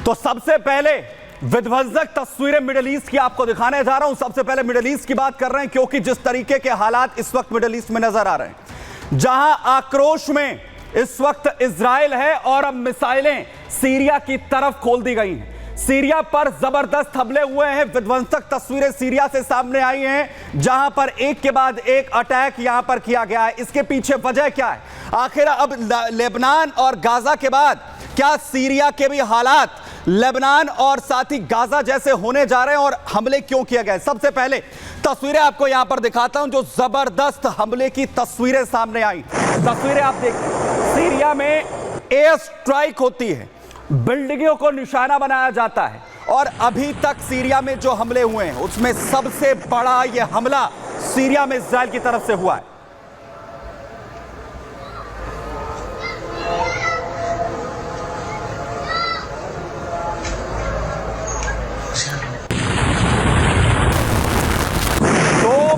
तो सबसे पहले विध्वंसक तस्वीरें मिडिल ईस्ट की आपको दिखाने जा रहा हूं। सबसे पहले मिडिल ईस्ट की बात कर रहे हैं, क्योंकि जिस तरीके के हालात इस वक्त मिडिल ईस्ट में नजर आ रहे हैं, जहां आक्रोश में इस वक्त इजराइल है और अब मिसाइलें सीरिया की तरफ खोल दी गई हैं। सीरिया पर जबरदस्त हमले हुए हैं। विध्वंसक तस्वीरें सीरिया से सामने आई हैं, जहां पर एक के बाद एक अटैक यहां पर किया गया है। इसके पीछे वजह क्या है? आखिर अब लेबनान और गाजा के बाद क्या सीरिया के भी हालात लेबनान और साथ ही गाजा जैसे होने जा रहे हैं, और हमले क्यों किए गए? सबसे पहले तस्वीरें आपको यहां पर दिखाता हूं, जो जबरदस्त हमले की तस्वीरें सामने आई। तस्वीरें आप देखिए, सीरिया में एयर स्ट्राइक होती है, बिल्डिंगों को निशाना बनाया जाता है, और अभी तक सीरिया में जो हमले हुए हैं उसमें सबसे बड़ा यह हमला सीरिया में इजराइल की तरफ से हुआ है।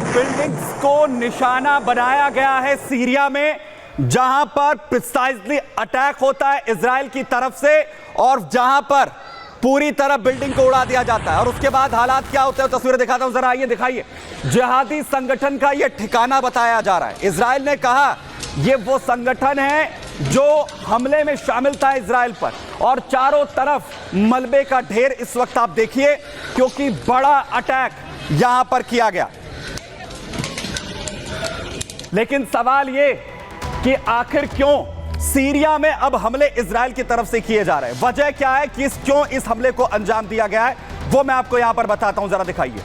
बिल्डिंग्स को निशाना बनाया गया है सीरिया में, जहां पर प्रिसाइजली अटैक होता है इजराइल की तरफ से, और जहां पर पूरी तरह बिल्डिंग को उड़ा दिया जाता है। और उसके बाद हालात क्या होते हैं, तस्वीरें दिखाता हूं, जरा आइए दिखाइए। जिहादी संगठन का यह ठिकाना बताया जा रहा है। इजराइल ने कहा यह वो संगठन है जो हमले में शामिल था इजराइल पर, और चारों तरफ मलबे का ढेर इस वक्त आप देखिए, क्योंकि बड़ा अटैक यहां पर किया गया। लेकिन सवाल ये कि आखिर क्यों सीरिया में अब हमले इजराइल की तरफ से किए जा रहे हैं? वजह क्या है कि क्यों इस हमले को अंजाम दिया गया है, वो मैं आपको यहां पर बताता हूं, जरा दिखाइए।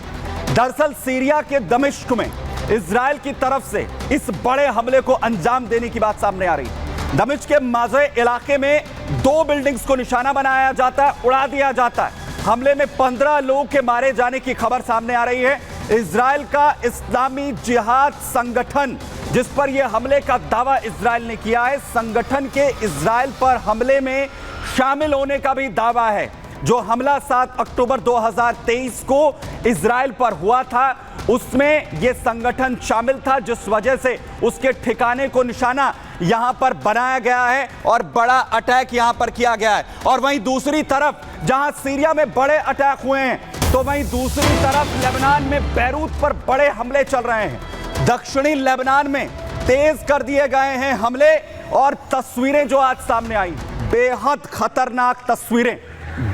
दरअसल सीरिया के दमिश्क में इजराइल की तरफ से इस बड़े हमले को अंजाम देने की बात सामने आ रही है। दमिश्क के माज़े इलाके में 2 बिल्डिंग्स को निशाना बनाया जाता है, उड़ा दिया जाता है। हमले में 15 लोगों के मारे जाने की खबर सामने आ रही है। इजराइल का इस्लामी जिहाद संगठन, जिस पर यह हमले का दावा इजराइल ने किया है, संगठन के इजराइल पर हमले में शामिल होने का भी दावा है। जो हमला 7 अक्टूबर 2023 को इजराइल पर हुआ था, उसमें यह संगठन शामिल था, जिस वजह से उसके ठिकाने को निशाना यहां पर बनाया गया है और बड़ा अटैक यहां पर किया गया है। और वहीं दूसरी तरफ जहां सीरिया में बड़े अटैक हुए हैं, तो वहीं दूसरी तरफ लेबनान में बैरूत पर बड़े हमले चल रहे हैं। दक्षिणी लेबनान में तेज कर दिए गए हैं हमले, और तस्वीरें जो आज सामने आई, बेहद खतरनाक तस्वीरें,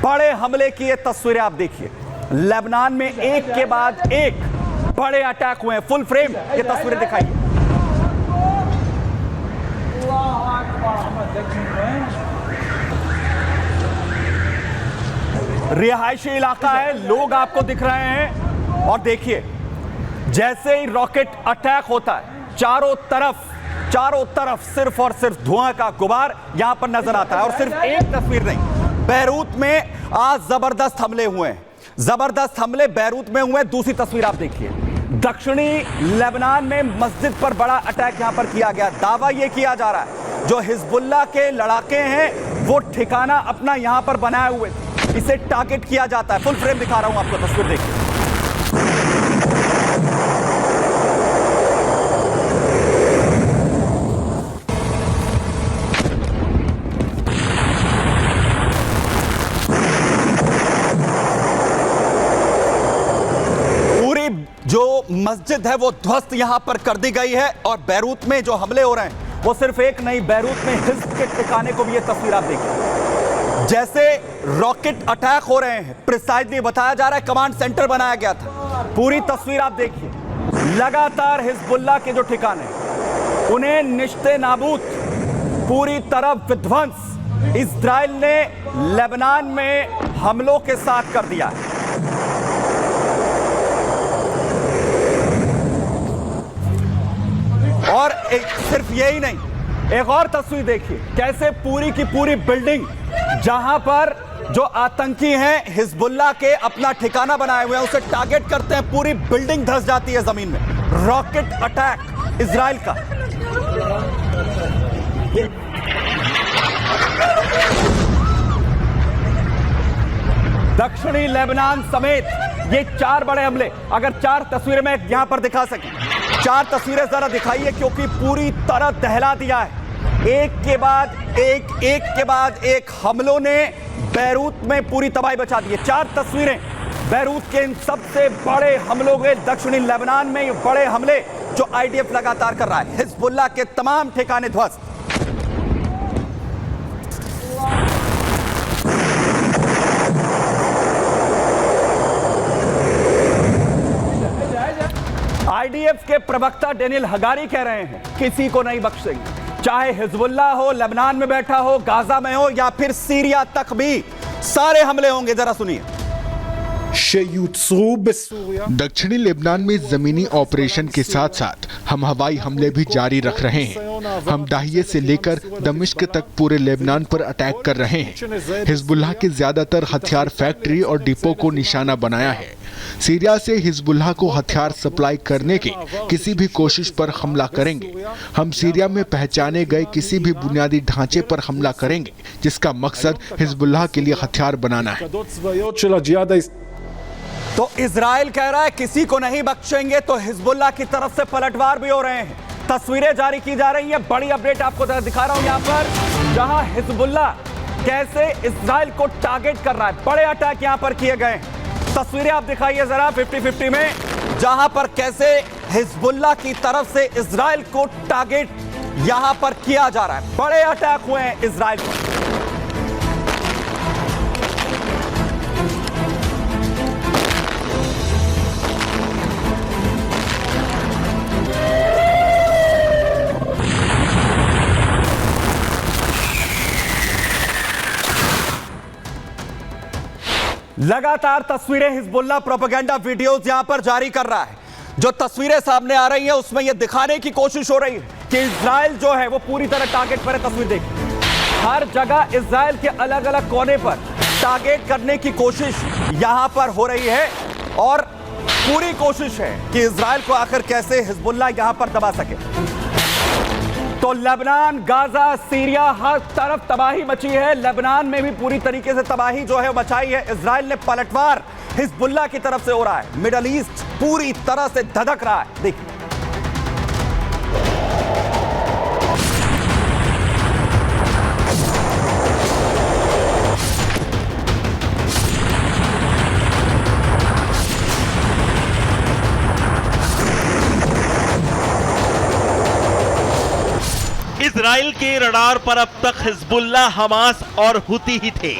बड़े हमले की ये तस्वीरें आप देखिए। लेबनान में एक के बाद एक बड़े अटैक हुए हैं। फुल फ्रेम ये तस्वीरें दिखाइए। रिहायशी इलाका है, लोग आपको दिख रहे हैं, और देखिए जैसे ही रॉकेट अटैक होता है, चारों तरफ सिर्फ और सिर्फ धुआं का गुबार यहां पर नजर आता है। और सिर्फ एक तस्वीर नहीं, बैरूत में आज जबरदस्त हमले हुए हैं। जबरदस्त हमले बैरूत में हुए। दूसरी तस्वीर आप देखिए, दक्षिणी लेबनान में मस्जिद पर बड़ा अटैक यहां पर किया गया। दावा यह किया जा रहा है जो हिजबुल्लाह के लड़ाके हैं वो ठिकाना अपना यहां पर बनाए हुए थे, इसे टारगेट किया जाता है। फुल फ्रेम दिखा रहा हूं आपको, तस्वीर देखिए। जो मस्जिद है वो ध्वस्त यहां पर कर दी गई है। और बैरूत में जो हमले हो रहे हैं वो सिर्फ एक नहीं, बैरूत में हिज्ब के ठिकाने को भी ये तस्वीर आप देखिए। जैसे रॉकेट अटैक हो रहे हैं, प्रिसाइजली बताया जा रहा है कमांड सेंटर बनाया गया था। पूरी तस्वीर आप देखिए, लगातार हिजबुल्लाह के जो ठिकाने उन्हें निश्ते नाबूद, पूरी तरफ विध्वंस इजराइल ने लेबनान में हमलों के साथ कर दिया है। और सिर्फ यही नहीं, एक और तस्वीर देखिए, कैसे पूरी की पूरी बिल्डिंग, जहां पर जो आतंकी हैं हिजबुल्लाह के अपना ठिकाना बनाए हुए हैं, उसे टारगेट करते हैं, पूरी बिल्डिंग धंस जाती है जमीन में। रॉकेट अटैक इजराइल का। दक्षिणी लेबनान समेत ये 4 बड़े हमले, अगर 4 तस्वीरें मैं यहां पर दिखा सकें, 4 तस्वीरें जरा दिखाइए, क्योंकि पूरी तरह दहला दिया है। एक के बाद एक हमलों ने बैरूत में पूरी तबाही मचा दी है। 4 तस्वीरें बैरूत के इन सबसे बड़े हमलों के, दक्षिणी लेबनान में ये बड़े हमले जो आईडीएफ लगातार कर रहा है। हिजबुल्लाह के तमाम ठिकाने ध्वस्त। आईडीएफ के प्रवक्ता डेनियल हगारी कह रहे हैं किसी को नहीं बख्शेंगे, चाहे हिजबुल्लाह हो, लेबनान में बैठा हो, गाजा में हो या फिर सीरिया तक भी सारे हमले होंगे। जरा सुनिए। दक्षिणी लेबनान में जमीनी ऑपरेशन के साथ साथ हम हवाई हमले भी जारी रख रहे हैं। हम दाहिए से लेकर दमिश्क तक पूरे लेबनान पर अटैक कर रहे हैं। हिजबुल्लाह के ज्यादातर हथियार फैक्ट्री और डिपो को निशाना बनाया है। सीरिया से हिजबुल्लाह को हथियार सप्लाई करने की किसी भी कोशिश पर हमला करेंगे। हम सीरिया में पहचाने गए किसी भी बुनियादी ढांचे पर हमला करेंगे जिसका मकसद हिजबुल्लाह के लिए हथियार बनाना है। तो इजराइल कह रहा है किसी को नहीं बख्शेंगे, तो हिजबुल्लाह की तरफ से पलटवार भी हो रहे हैं। तस्वीरें जारी की जा रही हैं। बड़ी अपडेट आपको दिखा रहा हूं यहां पर, जहां हिजबुल्लाह कैसे इजराइल को टारगेट कर रहा है। बड़े अटैक यहां पर किए गए। तस्वीरें आप दिखाइए जरा 50-50 में, जहां पर कैसे हिजबुल्लाह की तरफ से इजराइल को टारगेट यहां पर किया जा रहा है। बड़े अटैक हुए हैं इजराइल पर। लगातार तस्वीरें हिजबुल्लाह प्रोपेगेंडा वीडियोस यहां पर जारी कर रहा है। जो तस्वीरें सामने आ रही हैं उसमें यह दिखाने की कोशिश हो रही है कि इजराइल जो है वो पूरी तरह टारगेट पर है। तस्वीर देखिए, हर जगह इजराइल के अलग अलग कोने पर टारगेट करने की कोशिश यहां पर हो रही है और पूरी कोशिश है कि इजराइल को आखिर कैसे हिजबुल्लाह यहां पर दबा सके। तो लेबनान, गाजा, सीरिया, हर तरफ तबाही मची है। लेबनान में भी पूरी तरीके से तबाही जो है मचाई है। इजराइल ने पलटवार हिजबुल्लाह की तरफ से हो रहा है। मिडल ईस्ट पूरी तरह से धधक रहा है। देखिए, इजराइल के रडार पर अब तक हिजबुल्लाह, हमास और हुती ही थे,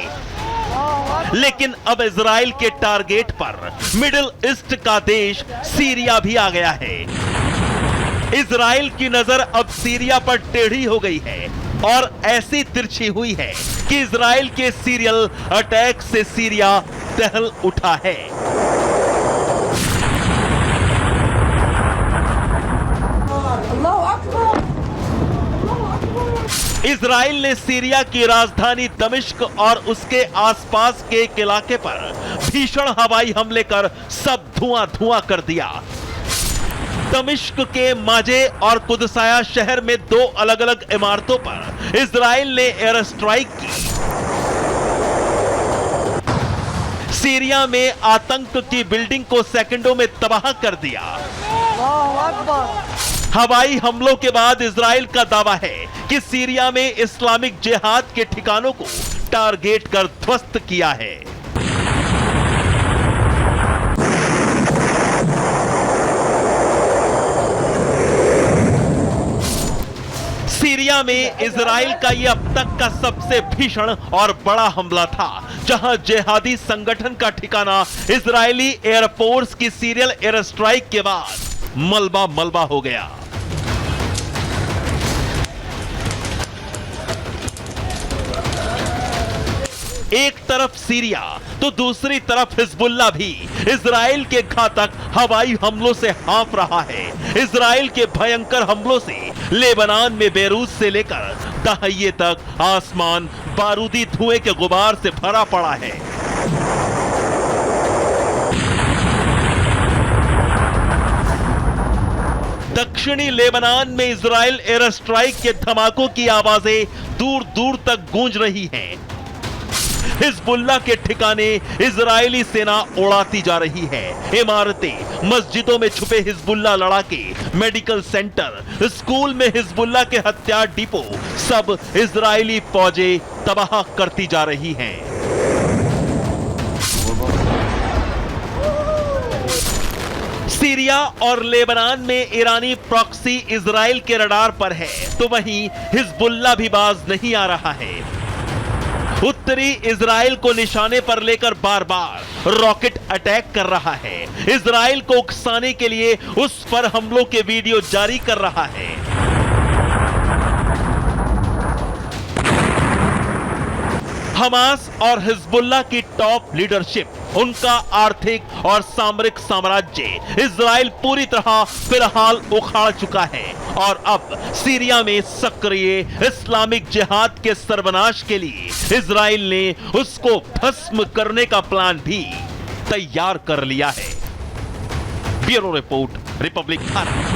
लेकिन अब इजराइल के टारगेट पर मिडिल ईस्ट का देश सीरिया भी आ गया है। इजराइल की नजर अब सीरिया पर टेढ़ी हो गई है और ऐसी तिरछी हुई है कि इजराइल के सीरियल अटैक से सीरिया दहल उठा है। इजराइल ने सीरिया की राजधानी दमिश्क और उसके आसपास के एक इलाके पर भीषण हवाई हमले कर सब धुआं धुआं कर दिया। दमिश्क के माजे और कुदसाया शहर में 2 अलग अलग इमारतों पर इजराइल ने एयर स्ट्राइक की। सीरिया में आतंक की बिल्डिंग को सेकंडों में तबाह कर दिया। हवाई हमलों के बाद इजराइल का दावा है कि सीरिया में इस्लामिक जिहाद के ठिकानों को टारगेट कर ध्वस्त किया है। सीरिया में इजराइल का यह अब तक का सबसे भीषण और बड़ा हमला था, जहां जिहादी संगठन का ठिकाना इजरायली एयरफोर्स की सीरियल एयर स्ट्राइक के बाद मलबा मलबा हो गया। एक तरफ सीरिया तो दूसरी तरफ हिजबुल्लाह भी इजराइल के घातक हवाई हमलों से हाँफ रहा है। इजराइल के भयंकर हमलों से लेबनान में बेरूत से लेकर दाहिए तक आसमान बारूदी धुएं के गुबार से भरा पड़ा है। दक्षिणी लेबनान में इजराइल एयर स्ट्राइक के धमाकों की आवाजें दूर दूर तक गूंज रही हैं। हिजबुल्लाह के ठिकाने इजरायली सेना उड़ाती जा रही है। इमारतें, मस्जिदों में छुपे हिजबुल्लाह लड़ाके, मेडिकल सेंटर, स्कूल में हिजबुल्लाह के हथियार डिपो, सब इजरायली फौजें तबाह करती जा रही हैं। सीरिया और लेबनान में ईरानी प्रॉक्सी इजराइल के रडार पर है, तो वहीं हिजबुल्लाह भी बाज नहीं आ रहा है। उत्तरी इजराइल को निशाने पर लेकर बार बार रॉकेट अटैक कर रहा है, इजराइल को उकसाने के लिए उस पर हमलों के वीडियो जारी कर रहा है। हमास और हिजबुल्लाह की टॉप लीडरशिप, उनका आर्थिक और सामरिक साम्राज्य इजराइल पूरी तरह फिलहाल उखाड़ चुका है और अब सीरिया में सक्रिय इस्लामिक जिहाद के सर्वनाश के लिए इजराइल ने उसको भस्म करने का प्लान भी तैयार कर लिया है। Bureau report, Republic Bharat.